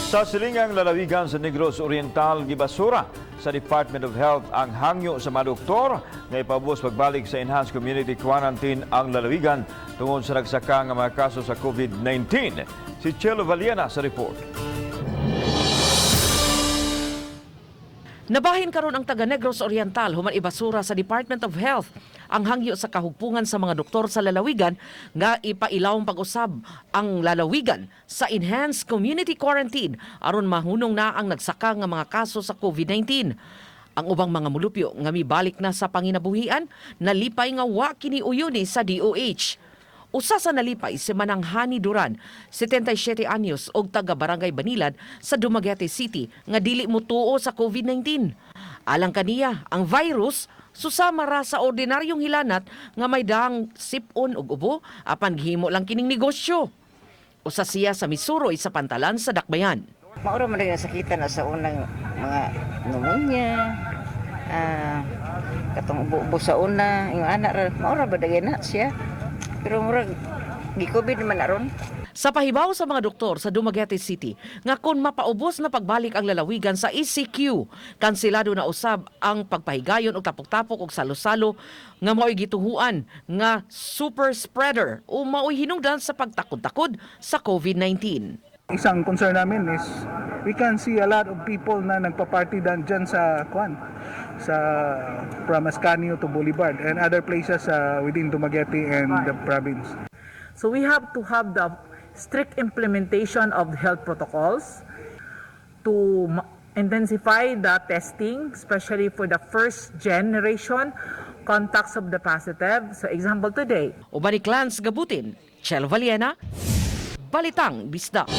Sa silingang lalawigan sa Negros Oriental, gibasura sa Department of Health ang hangyo sa mga doktor na ipabus pagbalik sa enhanced community quarantine ang lalawigan tungod sa nagsaka ng mga kaso sa COVID-19. Si Chelo Valiana sa report. Nabahin karon ang taga Negros Oriental human ibasura sa Department of Health ang hangyo sa kahugpungan sa mga doktor sa lalawigan nga ipailawong pag-usab ang lalawigan sa enhanced community quarantine aron mahunong na ang nagsaka nga mga kaso sa COVID-19. Ang ubang mga mulupyo nga mibalik na sa panginabuhian nalipay nga wa kini uyoni sa DOH. Usa sa nalipay si Manang Hani Duran, 77 anyos og taga Barangay Banilad sa Dumaguete City nga dili motuo sa COVID-19. Alang kaniya, ang virus susama ra sa ordinaryong hilanat nga may dahang sipon og ubo apan gihimo lang kining negosyo. Usa siya sa misuroy sa pantalan sa Dakbayan. Maura man rin nasakitan na sa unang mga pneumonia, katong ubo sa una, yung anak, maura ba dagay na siya? Pero murag, gi-COVID naman na ron. Sa pahibaw sa mga doktor sa Dumaguete City, nga kung mapaubos na pagbalik ang lalawigan sa ECQ, kansilado na usab ang pagpahigayon og tapok-tapok og salo-salo nga mao'y gituhuan nga super spreader o mao'y hinungdan sa pagtakod-takod sa COVID-19. Isang concern namin is we can see a lot of people na nagpa-party dyan sa from Ascanio to Boulevard and other places within Dumaguete and the province. So we have to have the strict implementation of health protocols to intensify the testing, especially for the first generation contacts of the positive. So example today. Uban ni Clans Gabutin, Chelo Valiena, Balitang Bisda.